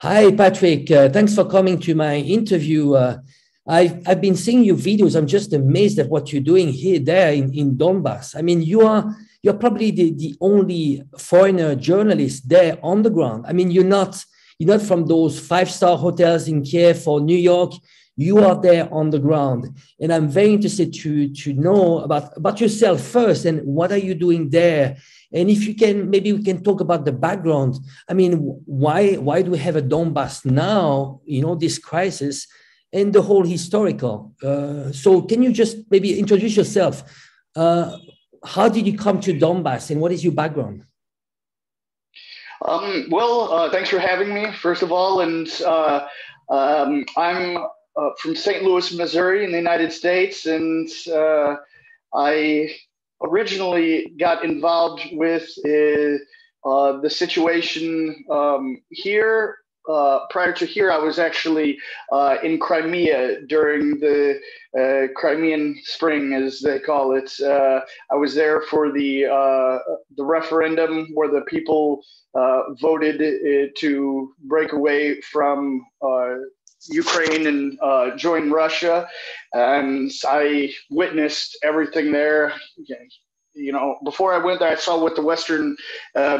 Hi, Patrick. Thanks for coming to my interview. I've been seeing your videos. I'm just amazed at what you're doing here, there in Donbass. I mean, you're probably the only foreigner journalist there on the ground. I mean, you're not from those five-star hotels in Kiev or New York. You are there on the ground, and I'm very interested to know about yourself first and what are you doing there. And if you can, maybe we can talk about the background. I mean, why do we have a Donbass now? This crisis and the whole historical. So, can you just maybe introduce yourself? How did you come to Donbass, and what is your background? Thanks for having me, first of all. And I'm from St. Louis, Missouri, in the United States. And I originally got involved with the situation here. Prior to here, I was actually in Crimea during the Crimean Spring, as they call it. I was there for the referendum where the people voted to break away from Ukraine and join Russia, and I witnessed everything there. Before I went there, I saw what the Western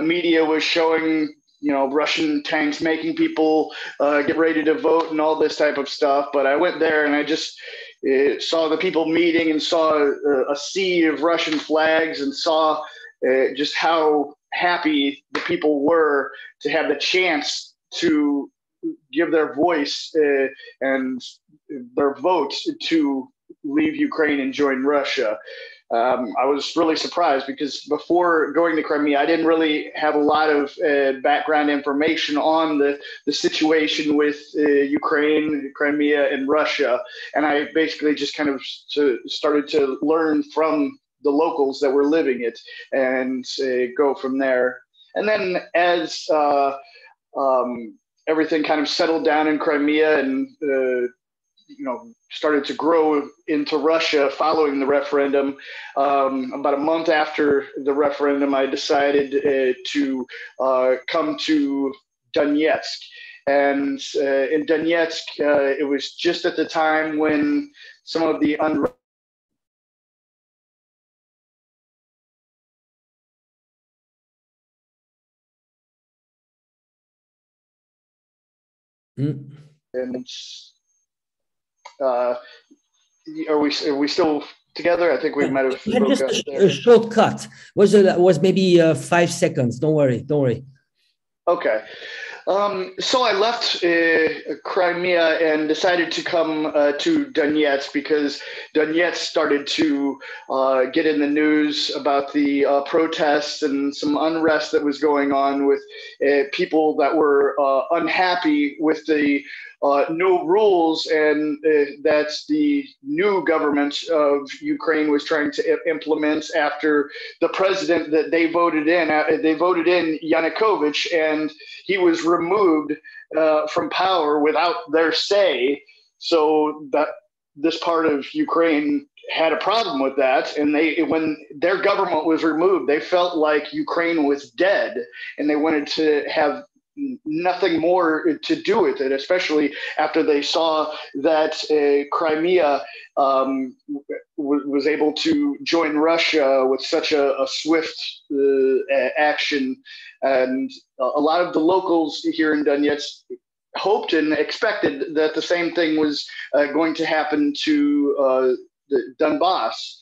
media was showing. Russian tanks making people get ready to vote and all this type of stuff. But I went there and I just saw the people meeting and saw a sea of Russian flags and saw just how happy the people were to have the chance to give their voice and their vote to leave Ukraine and join Russia. I was really surprised because before going to Crimea, I didn't really have a lot of background information on the situation with Ukraine, Crimea, and Russia. And I basically just kind of started to learn from the locals that were living it and go from there. And then as everything kind of settled down in Crimea and started to grow into Russia following the referendum. About a month after the referendum, I decided to come to Donetsk. And in Donetsk, it was just at the time when some of the unrest. And are we still together? I think we might have You had broke just up a there. shortcut. Was maybe 5 seconds. Don't worry. Don't worry. Okay. So I left Crimea and decided to come to Donetsk because Donetsk started to get in the news about the protests and some unrest that was going on with people that were unhappy with the new rules and that the new government of Ukraine was trying to implement after the president that they voted in. They voted in Yanukovych, and he was removed from power without their say. So that this part of Ukraine had a problem with that, and when their government was removed, they felt like Ukraine was dead, and they wanted to have nothing more to do with it, especially after they saw that Crimea was able to join Russia with such a swift action. And a lot of the locals here in Donetsk hoped and expected that the same thing was going to happen to the Donbass.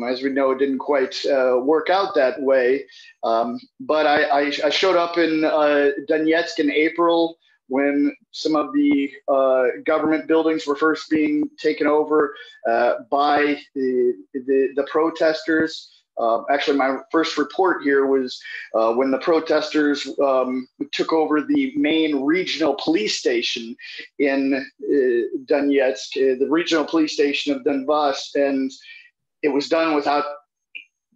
As we know, it didn't quite work out that way. But I showed up in Donetsk in April when some of the government buildings were first being taken over by the protesters. Actually, my first report here was when the protesters took over the main regional police station in Donetsk, the regional police station of Donbass, and it was done without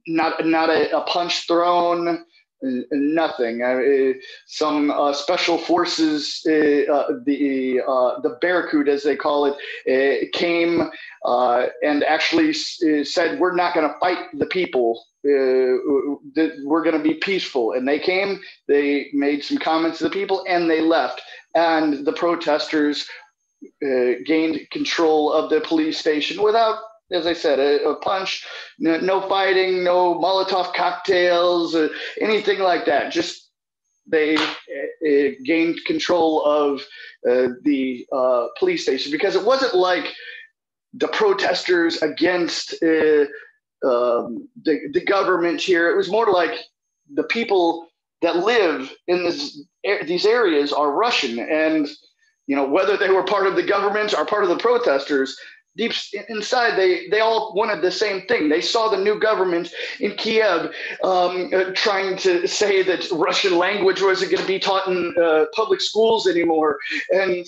not a punch thrown, Nothing. Some special forces, the Barracuda, as they call it, came and actually said, "We're not going to fight the people. We're going to be peaceful." And they came. They made some comments to the people, and they left. And the protesters gained control of the police station without, as I said, a punch, no fighting, no Molotov cocktails, anything like that. Just they gained control of the police station, because it wasn't like the protesters against the government here. It was more like the people that live in these areas are Russian, and whether they were part of the government or part of the protesters, deep inside, they all wanted the same thing. They saw the new government in Kiev trying to say that Russian language wasn't going to be taught in public schools anymore, and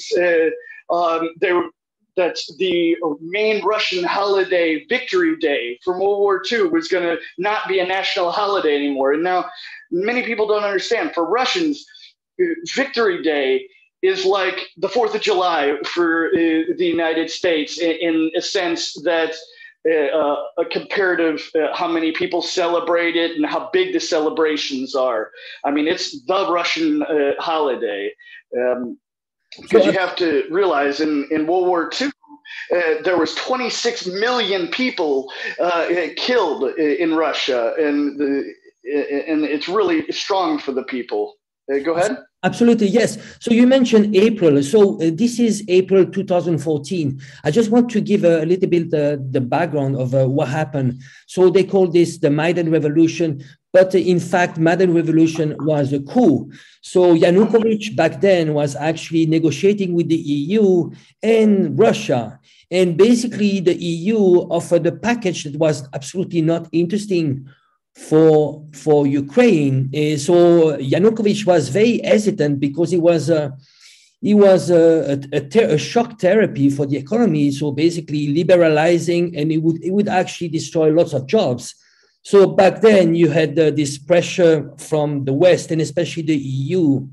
that the main Russian holiday, Victory Day from World War II, was going to not be a national holiday anymore. And now many people don't understand. For Russians, Victory Day is like the 4th of July for the United States, in a sense that a comparative how many people celebrate it and how big the celebrations are. I mean, it's the Russian holiday. Because you have to realize in World War II, there was 26 million people killed in Russia, and it's really strong for the people. Go ahead. Absolutely, yes. So you mentioned April. So this is April 2014. I just want to give a little bit the background of what happened. So they call this the Maidan Revolution, but in fact, Maidan Revolution was a coup. So Yanukovych back then was actually negotiating with the EU and Russia. And basically the EU offered a package that was absolutely not interesting for Ukraine. So Yanukovych was very hesitant because it was a shock therapy for the economy. So basically liberalizing, and it would actually destroy lots of jobs. So back then you had this pressure from the West, and especially the EU,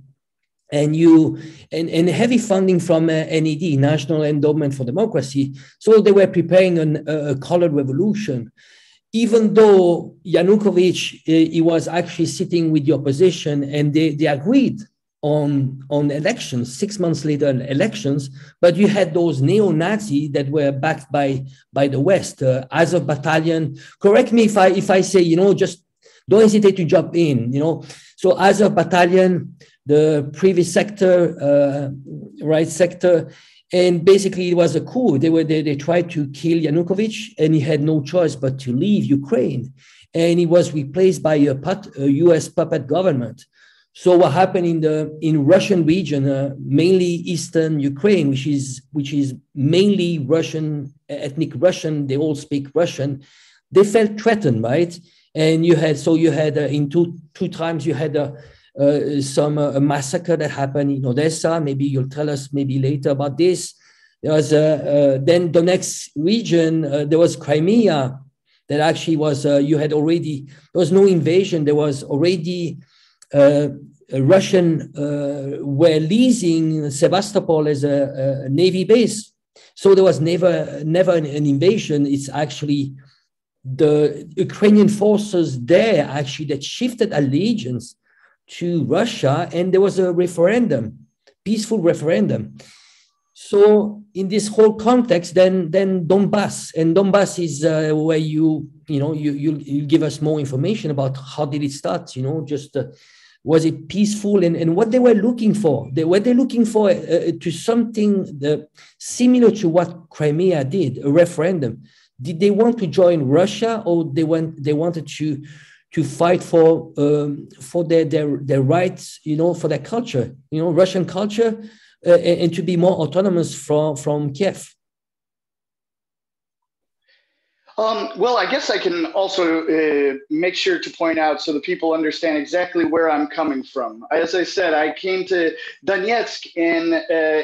and heavy funding from NED, National Endowment for Democracy. So they were preparing a colored revolution. Even though Yanukovych, he was actually sitting with the opposition, and they agreed on elections, 6 months later elections, but you had those neo-Nazis that were backed by the West. Azov Battalion, correct me if I say, just don't hesitate to jump in, So Azov Battalion, the previous sector, right sector, and basically it was a coup. They tried to kill Yanukovych, and he had no choice but to leave Ukraine. And he was replaced by a US puppet government. So what happened in Russian region, mainly Eastern Ukraine, which is mainly Russian, ethnic Russian, they all speak Russian, they felt threatened, right? And you had in two times you had a massacre that happened in Odessa. Maybe you'll tell us maybe later about this. There was then Donetsk region. There was Crimea that actually was there was no invasion. There was already Russian were leasing Sevastopol as a navy base. So there was never an invasion. It's actually the Ukrainian forces there actually that shifted allegiance to Russia, and there was a referendum, peaceful referendum. So in this whole context, then Donbass, and Donbass is where you give us more information about how did it start, was it peaceful, and what they were looking for. Were they looking for to something similar to what Crimea did, a referendum? Did they want to join Russia, or they wanted to fight for their rights, for their culture, Russian culture, and to be more autonomous from Kiev? Well, I guess I can also make sure to point out so that people understand exactly where I'm coming from. As I said, I came to Donetsk in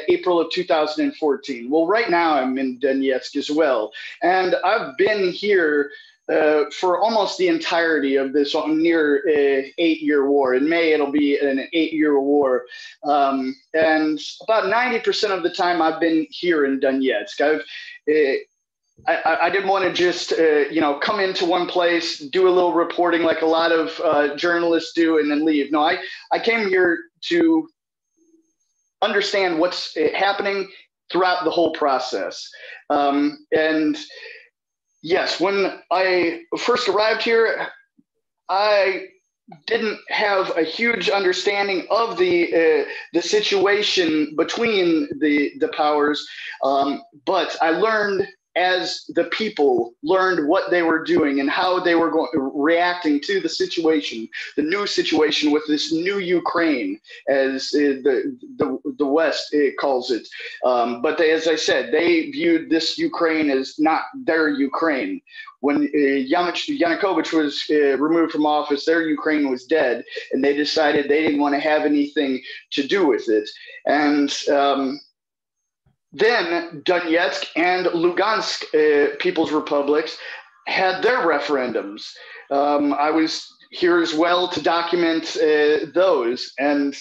April of 2014. Well, right now I'm in Donetsk as well. And I've been here for almost the entirety of this near 8-year war. In May, it'll be an 8-year war. And about 90% of the time I've been here in Donetsk. I didn't want to just, come into one place, do a little reporting like a lot of journalists do and then leave. No, I came here to understand what's happening throughout the whole process. And yes, when I first arrived here, I didn't have a huge understanding of the situation between the powers, but I learned as the people learned what they were doing and how they were reacting to the situation, the new situation with this new Ukraine, as the West calls it. But as I said, they viewed this Ukraine as not their Ukraine. When Yanukovych was removed from office, their Ukraine was dead, and they decided they didn't want to have anything to do with it. And then Donetsk and Lugansk People's Republics had their referendums. I was here as well to document those. And,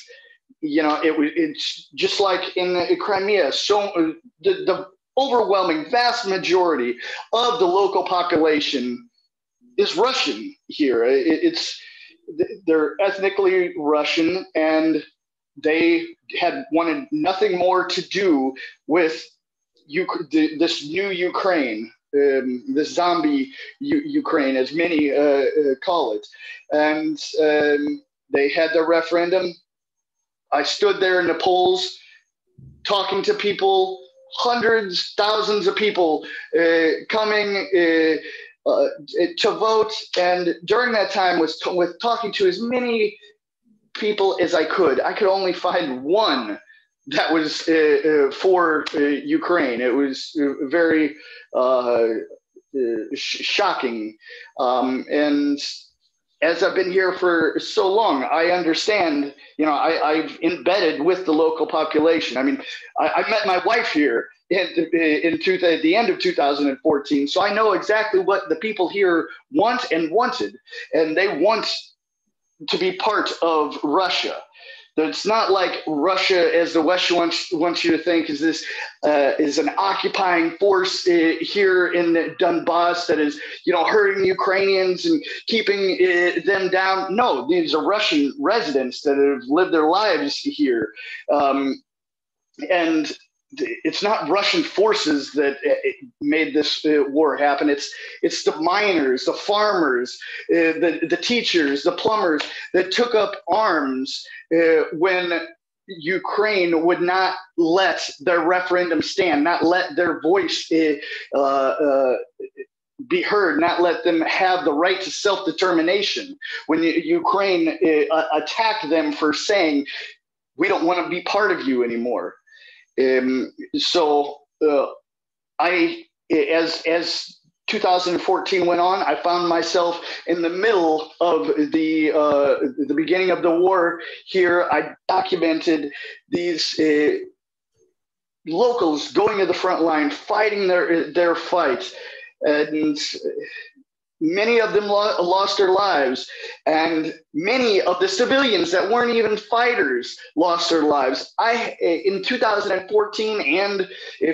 it's just like in Crimea, so the overwhelming vast majority of the local population is Russian here. They're ethnically Russian, and they had wanted nothing more to do with this new Ukraine, this zombie Ukraine, as many call it. And they had their referendum. I stood there in the polls talking to people, hundreds, thousands of people coming to vote. And during that time was with talking to as many people as I could. I could only find one that was for Ukraine. It was very shocking. And as I've been here for so long, I understand, I've embedded with the local population. I mean, I met my wife here at the end of 2014. So I know exactly what the people here want and wanted, and they want to be part of Russia. It's not like Russia, as the West wants you to think, is an occupying force here in Donbass that is, hurting Ukrainians and keeping them down. No, these are Russian residents that have lived their lives here, and it's not Russian forces that made this war happen. It's the miners, the farmers, the teachers, the plumbers that took up arms when Ukraine would not let their referendum stand, not let their voice be heard, not let them have the right to self-determination. When Ukraine attacked them for saying, we don't want to be part of you anymore. As 2014 went on, I found myself in the middle of the beginning of the war here. I documented these locals going to the front line, fighting their fights, and many of them lost their lives, and many of the civilians that weren't even fighters lost their lives. In 2014 and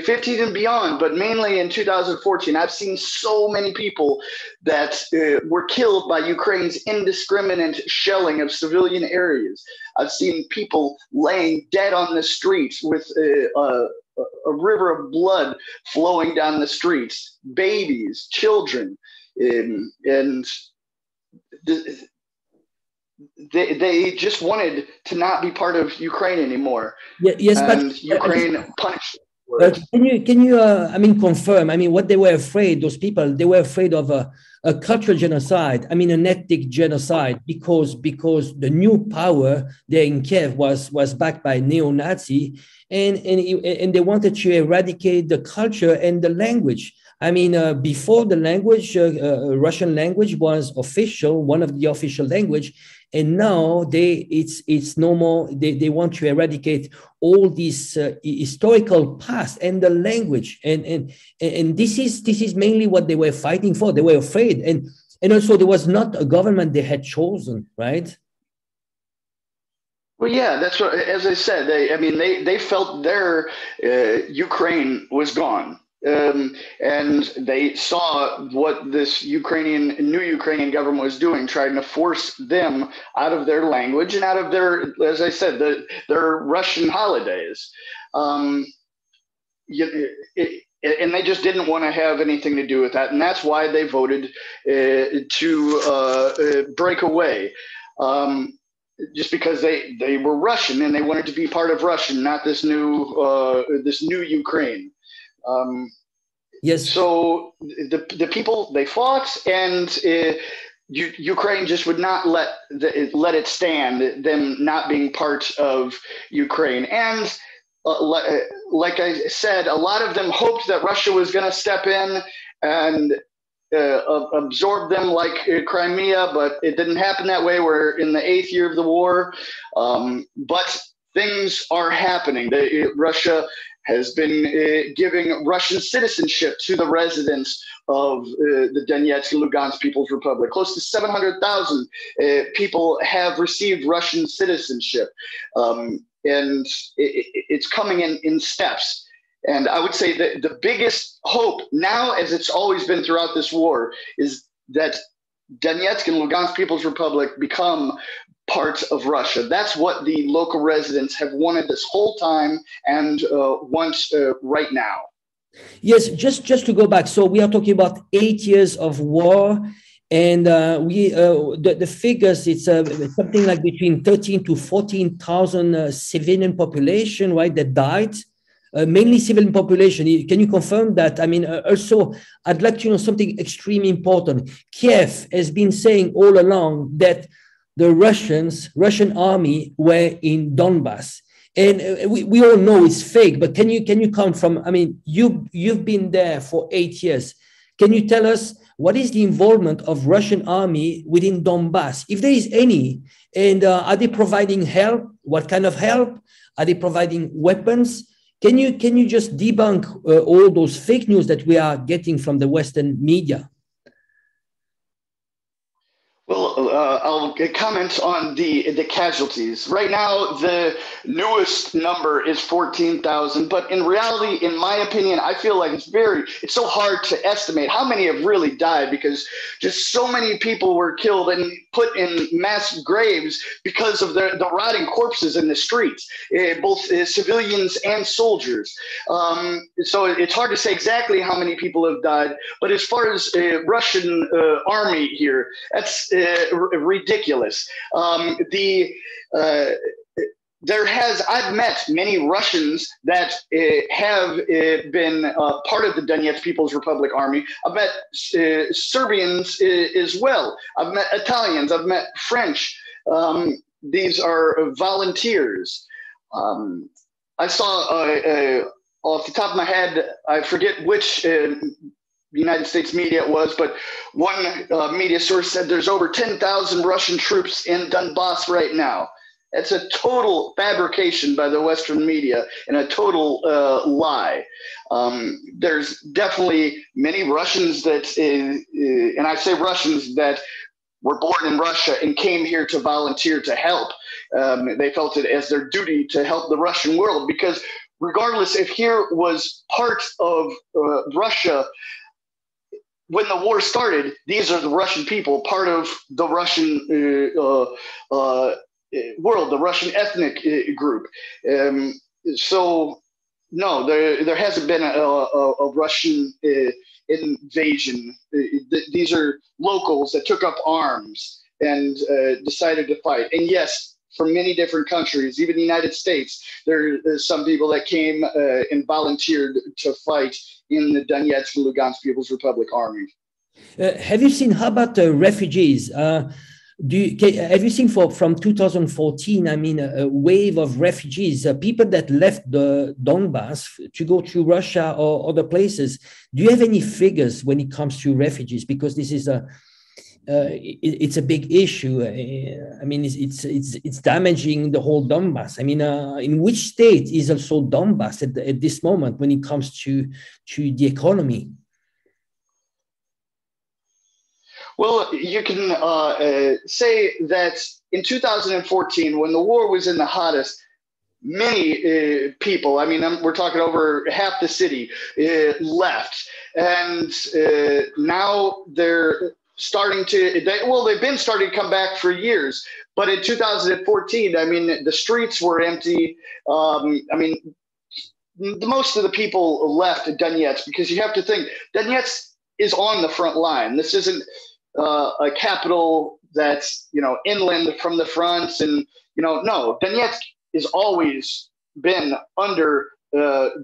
15 and beyond, but mainly in 2014, I've seen so many people that were killed by Ukraine's indiscriminate shelling of civilian areas. I've seen people laying dead on the streets with a river of blood flowing down the streets, babies, children. And they just wanted to not be part of Ukraine anymore. Yes, and but Ukraine punished. Can you confirm? I mean, what they were afraid, those people, they were afraid of a cultural genocide. I mean, an ethnic genocide, because the new power there in Kiev was backed by neo-Nazi, and they wanted to eradicate the culture and the language. I mean, before the language, Russian language was official, one of the official language, And now it's no more. They want to eradicate all this historical past and the language, and this is mainly what they were fighting for. They were afraid, and also there was not a government they had chosen, right? Well, yeah, that's what. As I said, they felt their Ukraine was gone, and they saw what this new Ukrainian government was doing, trying to force them out of their language and out of their, as I said, their Russian holidays. Um, and they just didn't want to have anything to do with that, and that's why they voted to break away. Just because they were Russian and they wanted to be part of Russian, not this new Ukraine. Yes. So the people, they fought, and Ukraine just would not let it stand, them not being part of Ukraine. And like I said, a lot of them hoped that Russia was going to step in and absorb them like Crimea, but it didn't happen that way. We're in the 8th year of the war, but things are happening. Russia has been giving Russian citizenship to the residents of the Donetsk and Lugansk People's Republic. Close to 700,000 people have received Russian citizenship, and it's coming in steps. And I would say that the biggest hope now, as it's always been throughout this war, is that Donetsk and Lugansk People's Republic become part of Russia. That's what the local residents have wanted this whole time and want right now. Yes, just to go back. So we are talking about 8 years of war. And the figures, it's something like between 13 to 14,000 civilian population, right, that died. Mainly civilian population. Can you confirm that? I mean, also, I'd like to know something extremely important. Kiev has been saying all along that the Russian army were in Donbass. And we all know it's fake, but can you come from, I mean, you've been there for 8 years. Can you tell us what is the involvement of Russian army within Donbass, if there is any? And are they providing help? What kind of help? Are they providing weapons? Can you just debunk all those fake news that we are getting from the Western media? Well, I'll comment on the casualties. Right now, the newest number is 14,000, but in reality, in my opinion, I feel like it's so hard to estimate how many have really died, because just so many people were killed and put in mass graves because of the rotting corpses in the streets, both civilians and soldiers. So it's hard to say exactly how many people have died, but as far as Russian army here, that's ridiculous. I've met many Russians that have been part of the Donetsk People's Republic Army. I've met Serbians as well. I've met Italians. I've met French. These are volunteers. I saw off the top of my head, I forget which United States media it was, but one media source said there's over 10,000 Russian troops in Donbass right now. That's a total fabrication by the Western media and a total lie. There's definitely many Russians that, and I say Russians that were born in Russia and came here to volunteer to help. They felt it as their duty to help the Russian world, because regardless if here was part of Russia, when the war started, these are the Russian people, part of the Russian world, the Russian ethnic group. So, no, there hasn't been a Russian invasion. These are locals that took up arms and decided to fight. And yes, from many different countries, even the United States, there's some people that came and volunteered to fight in the Donetsk and Lugansk People's Republic Army. Have you seen, how about refugees? Have you seen from 2014, I mean, a wave of refugees, people that left the Donbass to go to Russia or other places? Do you have any figures when it comes to refugees? Because this is it's a big issue. I mean, it's damaging the whole Donbass. I mean, in which state is also Donbass at this moment when it comes to the economy? Well, you can say that in 2014, when the war was in the hottest, many people, I mean, we're talking over half the city, left. And now they're starting to, they've been starting to come back for years. But in 2014, I mean, the streets were empty. I mean, most of the people left Donetsk because you have to think Donetsk is on the front line. This isn't a capital that's, inland from the fronts. And, no, Donetsk has always been under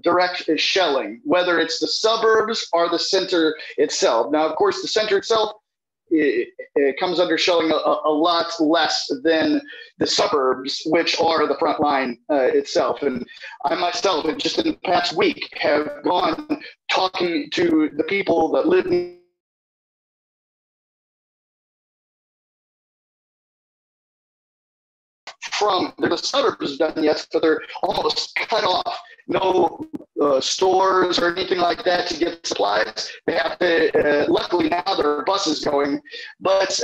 direct shelling, whether it's the suburbs or the center itself. Now, of course, the center itself, it comes under shelling a lot less than the suburbs, which are the front line itself. And I myself, just in the past week, have gone talking to the people that live from the suburbs of Donetsk, but they're almost cut off. No stores or anything like that to get supplies. They have to. Luckily now there are buses going, but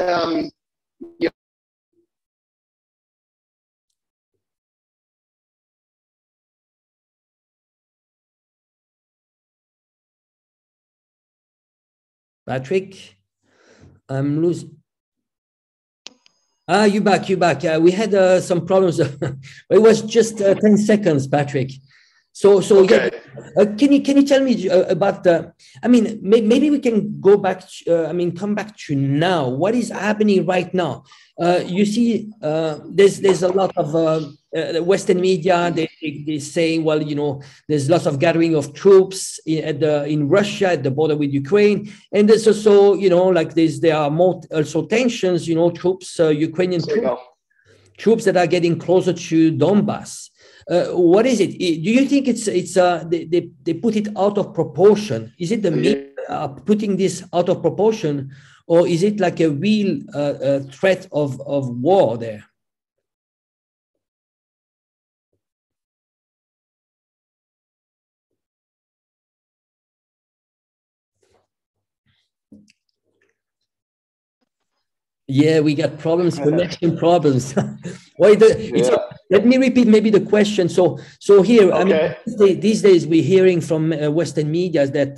Patrick, I'm losing. Ah, you back. We had some problems. It was just 10 seconds, Patrick. So okay. Yeah, can you tell me about the? I mean, maybe we can go back. Come back to now. What is happening right now? You see, there's a lot of Western media. They say, well, there's lots of gathering of troops in Russia at the border with Ukraine, and there's also, there are more also tensions. Troops, Ukrainian troops that are getting closer to Donbass. What is it? Do you think it's they put it out of proportion? Is it the media putting this out of proportion, or is it like a real threat of war there? Yeah, we got problems, connection problems. Let me repeat maybe the question. So here, okay. I mean, these days we're hearing from Western media that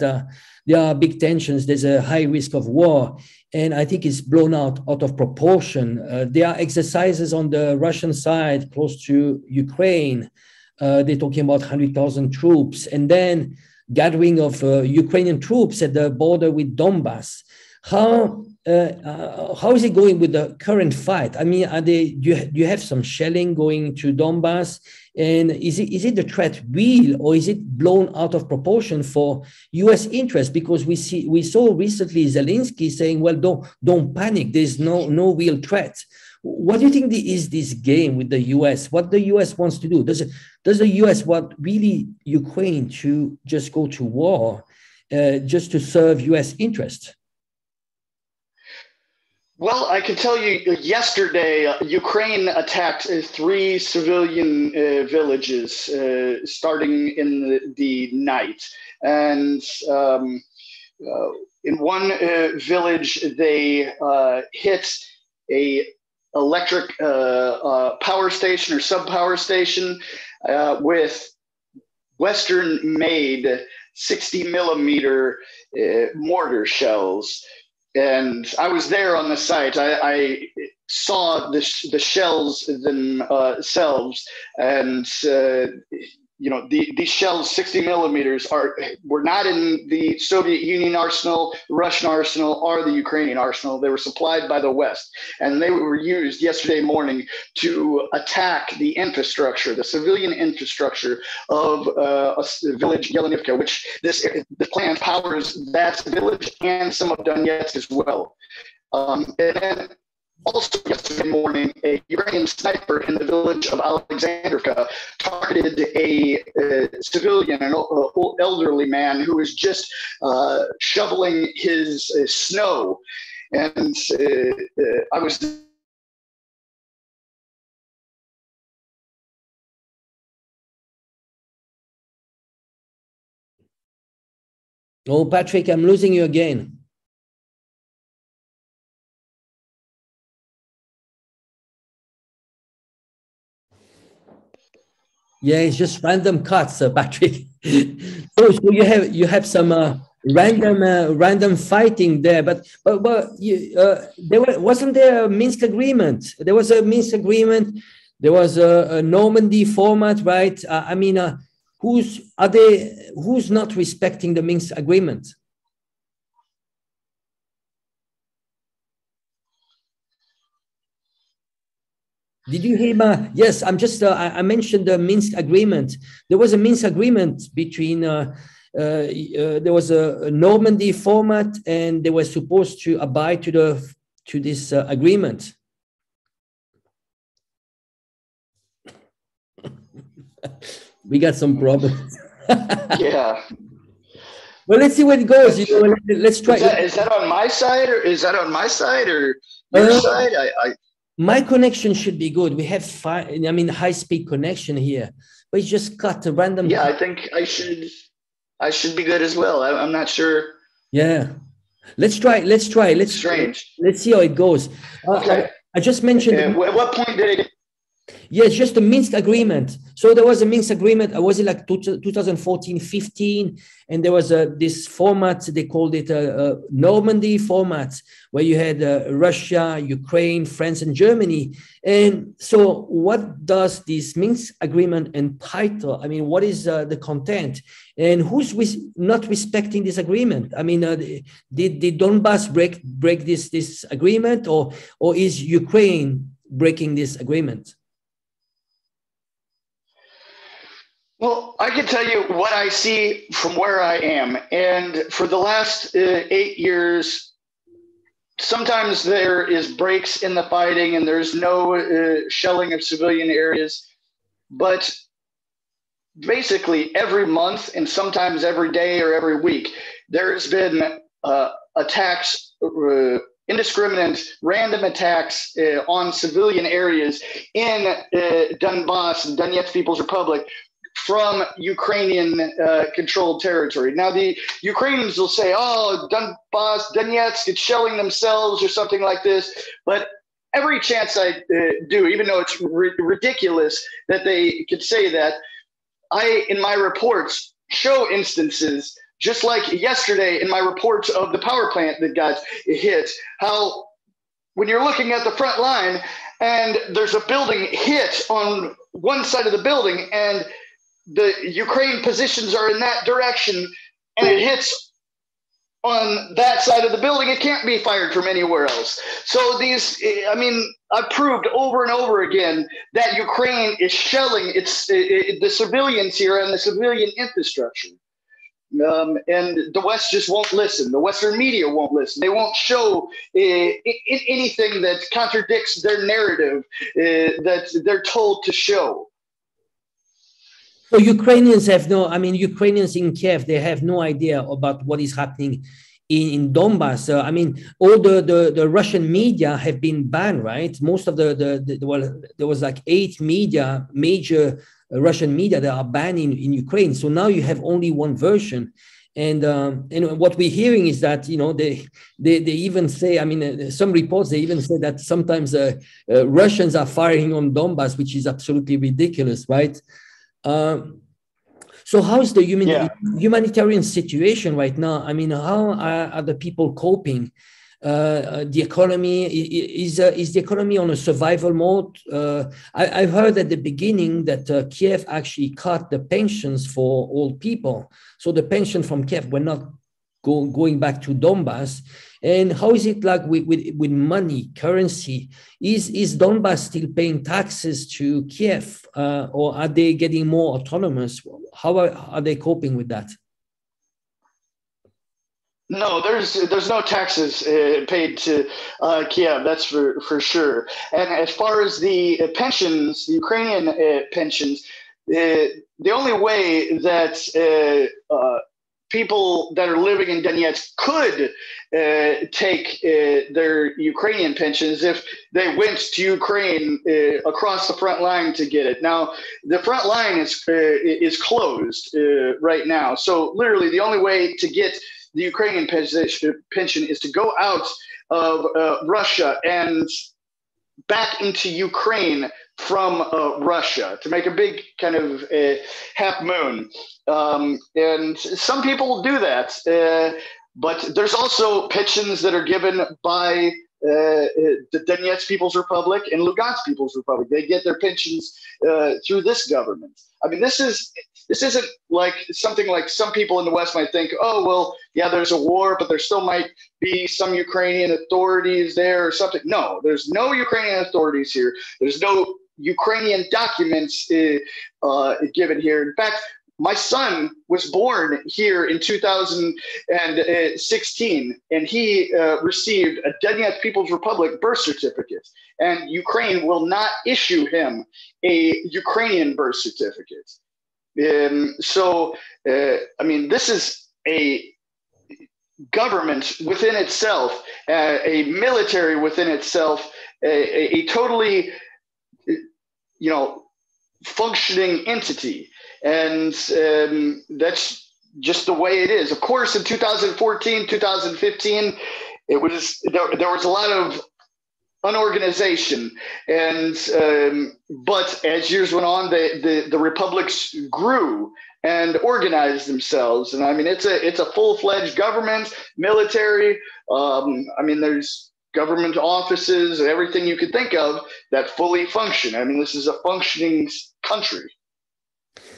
there are big tensions. There's a high risk of war, and I think it's blown out of proportion. There are exercises on the Russian side close to Ukraine. They're talking about 100,000 troops, and then gathering of Ukrainian troops at the border with Donbass. How is it going with the current fight? I mean, do you have some shelling going to Donbass? And is it the threat real, or is it blown out of proportion for U.S. interest? Because we saw recently Zelensky saying, "Well, don't panic. There's no real threat." What do you think is this game with the U.S.? What the U.S. wants to do? Does the U.S. want really Ukraine to just go to war, just to serve U.S. interest? Well, I can tell you yesterday, Ukraine attacked 3 civilian villages starting in the night. And in one village, they hit a electric power station or sub-power station with Western-made 60 millimeter mortar shells. And I was there on the site. I saw the shells themselves, and these shells, 60 millimeters, were not in the Soviet Union arsenal, the Russian arsenal, or the Ukrainian arsenal. They were supplied by the West, and they were used yesterday morning to attack the infrastructure, the civilian infrastructure of a village, Yelenivka, which this plant powers that village and some of Donetsk as well. And then also yesterday morning, a Ukrainian sniper in the village of Alexandrovka targeted a civilian, an elderly man who was just shoveling his snow. and I was. Oh, Patrick, I'm losing you again. Yeah, it's just random cuts, Patrick. So you have some random fighting there, wasn't there a Minsk agreement? There was a Minsk agreement. There was a Normandy format, right? Who's not respecting the Minsk agreement? Did you hear my? Yes, I'm just. I mentioned the Minsk agreement. There was a Minsk agreement between. There was a Normandy format, and they were supposed to abide to this agreement. We got some problems. Yeah. Well, let's see where it goes. Let's try. Is that on my side, or is that on my side, or your side? My connection should be good. We have high-speed connection here, but it's just cut a random. Yeah, I think I should be good as well. I'm not sure. Yeah, let's try. Strange. Let's see how it goes. Okay. I just mentioned. At what point did it? Yes, just the Minsk agreement. So there was a Minsk agreement. Was it like 2014-15? And there was this format, they called it a Normandy format, where you had Russia, Ukraine, France, and Germany. And so what does this Minsk agreement entitle? I mean, what is the content? And who's not respecting this agreement? I mean, did Donbass break this agreement, or is Ukraine breaking this agreement? Well, I can tell you what I see from where I am. And for the last 8 years, sometimes there is breaks in the fighting and there's no shelling of civilian areas. But basically every month, and sometimes every day or every week, there's been attacks, indiscriminate, random attacks on civilian areas in Donbass and Donetsk People's Republic, from Ukrainian controlled territory. Now, the Ukrainians will say, oh, Donbass, Donetsk, it's shelling themselves or something like this. But every chance I do, even though it's ridiculous that they could say that, I, in my reports, show instances, just like yesterday in my reports of the power plant that got hit, how when you're looking at the front line and there's a building hit on one side of the building and the Ukraine positions are in that direction and it hits on that side of the building, it can't be fired from anywhere else. So I've proved over and over again that Ukraine is shelling the civilians here and the civilian infrastructure. And the West just won't listen. The Western media won't listen. They won't show anything that contradicts their narrative that they're told to show. So Ukrainians Ukrainians in Kiev, they have no idea about what is happening in Donbass. All the Russian media have been banned, right? Most of there was like 8 major Russian media that are banned in Ukraine. So now you have only one version. And what we're hearing is that, they even say, some reports, they even say that sometimes Russians are firing on Donbass, which is absolutely ridiculous, right? So how is the humanitarian situation right now? I mean, how are the people coping? The economy, is the economy on a survival mode? I've heard at the beginning that Kiev actually cut the pensions for old people. So the pension from Kiev were not going back to Donbass. And how is it like with money, currency? Is Donbass still paying taxes to Kiev, or are they getting more autonomous? How are they coping with that? No, there's no taxes paid to Kiev. That's for sure. And as far as the pensions, the Ukrainian pensions, the only way that people that are living in Donetsk could take their Ukrainian pensions if they went to Ukraine across the front line to get it. Now, the front line is closed right now. So literally the only way to get the Ukrainian pension is to go out of Russia and back into Ukraine from Russia to make a big kind of half moon. And some people do that. But there's also pensions that are given by the Donetsk People's Republic and Lugansk People's Republic. They get their pensions through this government. I mean, this isn't like something like some people in the West might think, oh, well, yeah, there's a war, but there still might be some Ukrainian authorities there or something. No, there's no Ukrainian authorities here. There's no Ukrainian documents given here. In fact, my son was born here in 2016, and he received a Donetsk People's Republic birth certificate, and Ukraine will not issue him a Ukrainian birth certificate. I mean, this is a government within itself, a military within itself, a totally, functioning entity. And that's just the way it is. Of course, in 2014, 2015, there was a lot of unorganization, and but as years went on, the republics grew and organized themselves. And I mean, it's a full-fledged government, military. I mean, there's government offices and everything you could think of that fully function. I mean, this is a functioning country.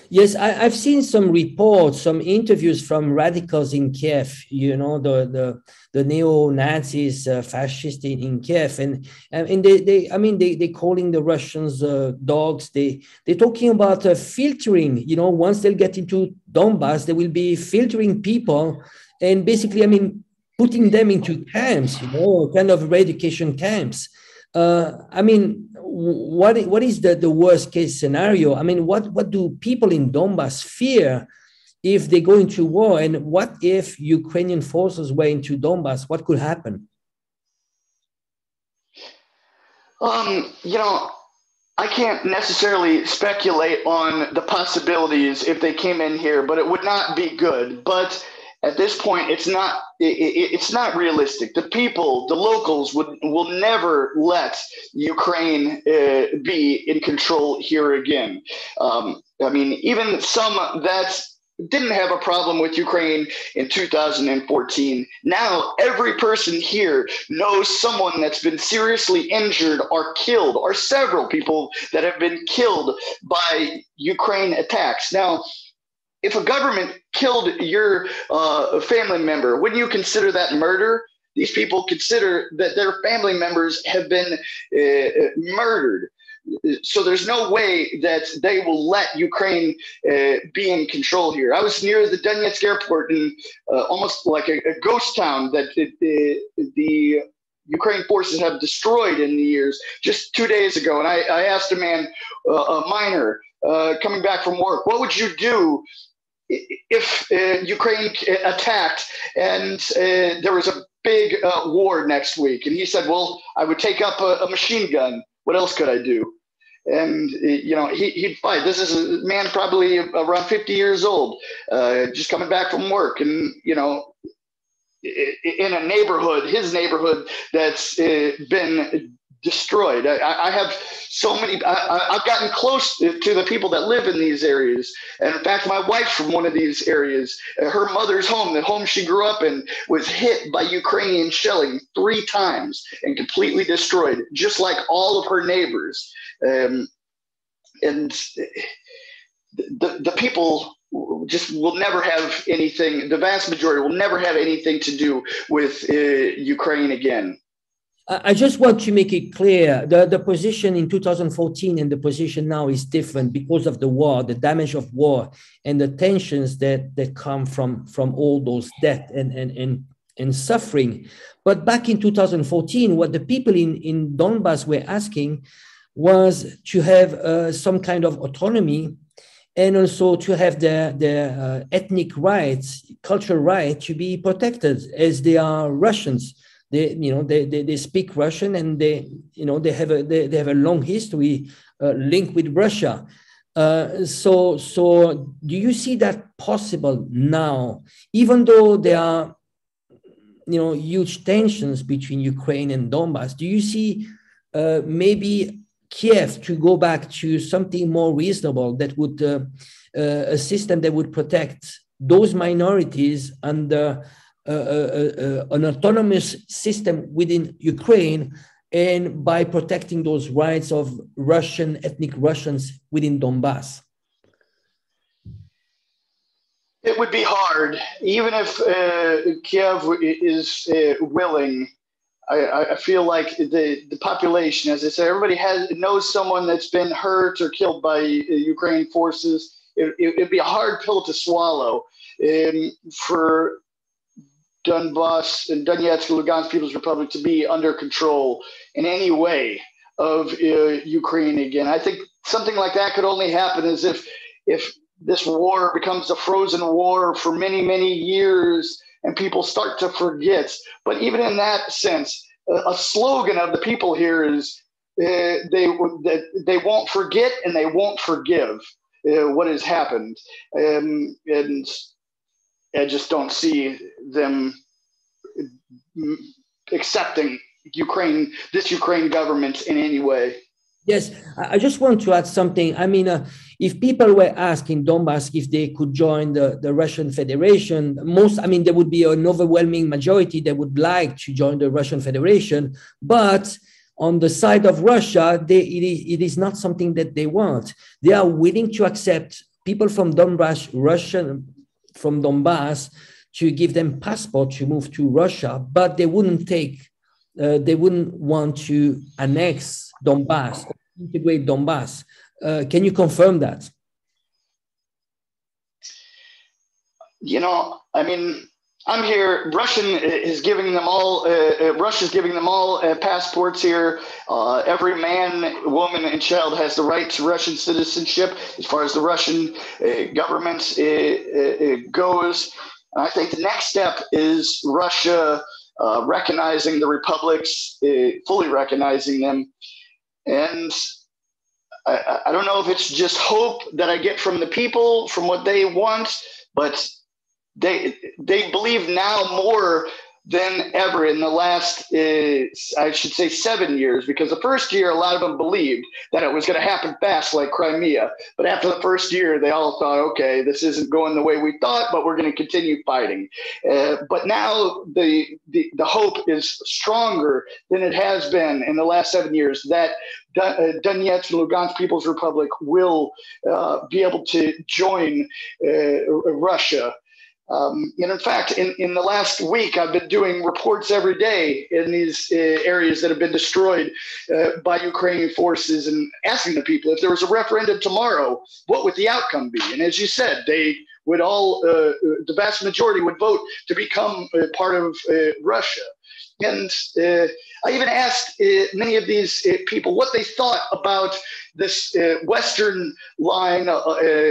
Yes, I've seen some reports, some interviews from radicals in Kiev, the neo-Nazis, fascists in Kiev, and they're calling the Russians dogs. They're talking about filtering. Once they'll get into Donbass, they will be filtering people, and basically, putting them into camps, kind of re-education camps. What is the worst case scenario? What do people in Donbass fear if they go into war? And what if Ukrainian forces were into Donbass? What could happen? I can't necessarily speculate on the possibilities if they came in here, but it would not be good. But at this point, it's not realistic. The people, the locals will never let Ukraine be in control here again. Even some that didn't have a problem with Ukraine in 2014. Now every person here knows someone that's been seriously injured or killed, or several people that have been killed by Ukraine attacks. Now, if a government killed your family member, wouldn't you consider that murder? These people consider that their family members have been murdered. So there's no way that they will let Ukraine be in control here. I was near the Donetsk airport, in almost like a ghost town that the Ukraine forces have destroyed in the years, just 2 days ago. And I asked a man, a miner, coming back from work, what would you do if Ukraine attacked and there was a big war next week? And he said, well, I would take up a machine gun. What else could I do? And, he'd fight. This is a man probably around 50 years old, just coming back from work. And, in a neighborhood, his neighborhood, that's been destroyed. I have so many, I've gotten close to the people that live in these areas. And in fact, my wife's from one of these areas. Her mother's home, the home she grew up in, was hit by Ukrainian shelling 3 times and completely destroyed, just like all of her neighbors. And the people just will never have anything, the vast majority will never have anything to do with Ukraine again. I just want to make it clear, the position in 2014 and the position now is different because of the war, the damage of war, and the tensions that come from all those death and suffering. But back in 2014, what the people in Donbass were asking was to have some kind of autonomy and also to have their ethnic rights, cultural right to be protected, as they are Russians. They speak Russian, and they have a long history linked with Russia. So do you see that possible now, even though there are huge tensions between Ukraine and Donbass? Do you see maybe Kiev to go back to something more reasonable, that would a system that would protect those minorities under an autonomous system within Ukraine, and by protecting those rights of ethnic Russians within Donbass? It would be hard, even if Kiev is willing. I feel like the population, as I said, everybody knows someone that's been hurt or killed by Ukrainian forces. It'd be a hard pill to swallow for Donbass and Donetsk and Lugansk People's Republic to be under control in any way of Ukraine again. I think something like that could only happen as if this war becomes a frozen war for many, many years and people start to forget. But even in that sense, a slogan of the people here is they won't forget and they won't forgive what has happened. And I just don't see them accepting this Ukraine government in any way. Yes, I just want to add something. I mean, if people were asking Donbass if they could join the Russian Federation, there would be an overwhelming majority that would like to join the Russian Federation. But on the side of Russia, it is not something that they want. They are willing to accept people from Donbass, to give them passport to move to Russia, but they wouldn't want to annex Donbass, integrate Donbass. Can you confirm that? I'm here. Russia's giving them all passports here. Every man, woman, and child has the right to Russian citizenship as far as the Russian government goes. And I think the next step is Russia recognizing the republics, fully recognizing them. And I don't know if it's just hope that I get from the people, from what they want, but they believe now more than ever in the last, I should say 7 years, because the first year, a lot of them believed that it was going to happen fast like Crimea. But after the first year, they all thought, okay, this isn't going the way we thought, but we're going to continue fighting. But now the hope is stronger than it has been in the last 7 years that Donetsk and Lugansk People's Republic will be able to join Russia. And in fact, in the last week, I've been doing reports every day in these areas that have been destroyed by Ukrainian forces, and asking the people if there was a referendum tomorrow, what would the outcome be? And as you said, they would all, the vast majority would vote to become part of Russia. And I even asked many of these people what they thought about this Western line,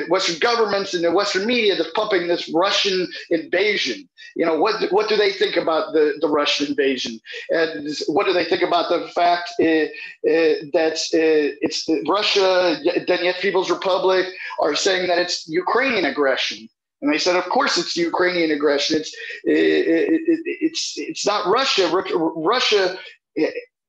Western governments and the Western media that's pumping this Russian invasion. What do they think about the Russian invasion? And what do they think about the fact that it's Russia, Donetsk People's Republic are saying that it's Ukrainian aggression? And they said, of course, it's Ukrainian aggression. It's not Russia. Russia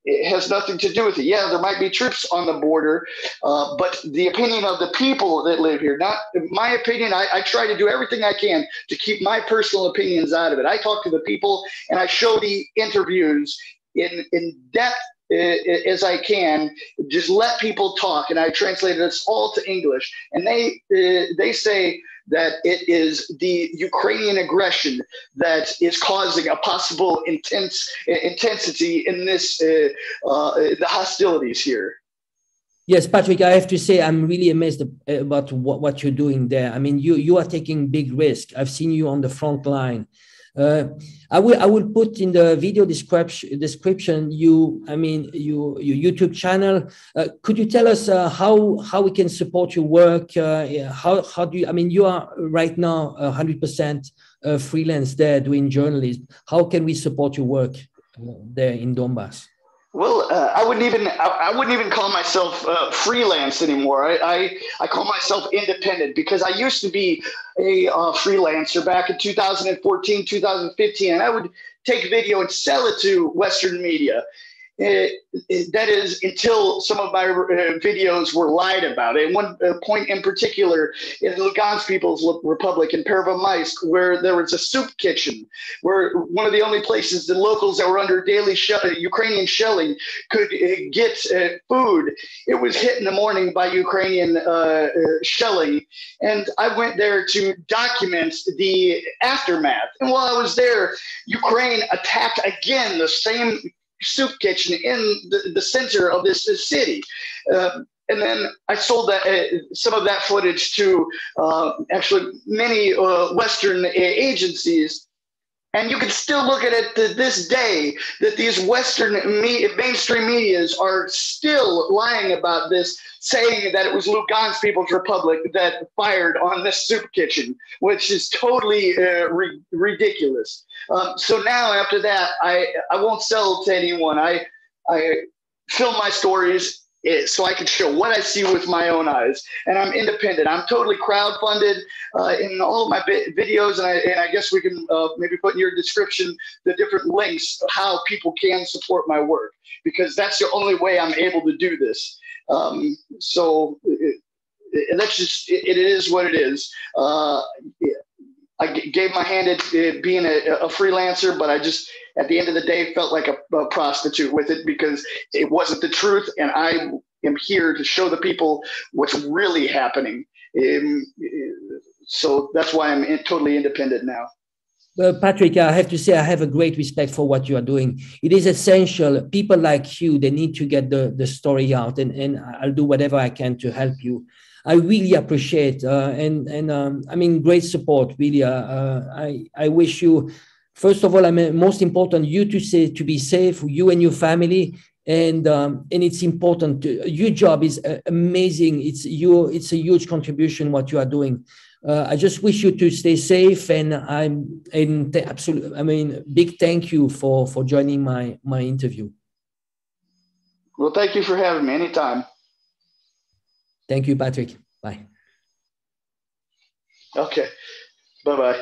it has nothing to do with it. Yeah, there might be troops on the border, but the opinion of the people that live here, not my opinion. I try to do everything I can to keep my personal opinions out of it. I talk to the people and I show the interviews in depth as I can, just let people talk. And I translated this all to English. And they say that it is the Ukrainian aggression that is causing a possible intensity in this the hostilities here. Yes, Patrick, I have to say I'm really amazed about what you're doing there. I mean, you are taking big risk. I've seen you on the front line. I will put in the video description your YouTube channel. Could you tell us how we can support your work? How do you? I mean, you are right now 100% freelance there doing journalism. How can we support your work there in Donbass? Well, I wouldn't even call myself freelance anymore. I call myself independent because I used to be a freelancer back in 2014, 2015, and I would take video and sell it to Western media. That is until some of my videos were lied about. And one point in particular in Lugansk People's Republic in Pervomaisk, where there was a soup kitchen, where one of the only places the locals that were under daily Ukrainian shelling could get food. It was hit in the morning by Ukrainian shelling. And I went there to document the aftermath. And while I was there, Ukraine attacked again the same soup kitchen in the center of this city. And then I sold that some of that footage to actually many Western agencies. And you can still look at it to this day that these Western mainstream medias are still lying about this, saying that it was Lugansk People's Republic that fired on this soup kitchen, which is totally ridiculous. So now after that, I won't sell to anyone. I film my stories so I can show what I see with my own eyes, and I'm independent. I'm totally crowdfunded in all of my videos, and I guess we can maybe put in your description the different links of how people can support my work, because that's the only way I'm able to do this. So that's just, it is what it is. I gave my hand at being a freelancer, but I just, at the end of the day, felt like a prostitute with it because it wasn't the truth. And I am here to show the people what's really happening. So that's why I'm totally independent now. Patrick, I have to say I have a great respect for what you are doing. It is essential. People like you, they need to get the story out, and I'll do whatever I can to help you. I really appreciate I mean, great support. Really, I wish you, first of all, I mean, most important, you to be safe, you and your family, and it's important. Your job is amazing. It's a huge contribution what you are doing. I just wish you to stay safe, and absolutely. I mean, big thank you for joining my interview. Well, thank you for having me anytime. Thank you, Patrick. Bye. Okay. Bye-bye.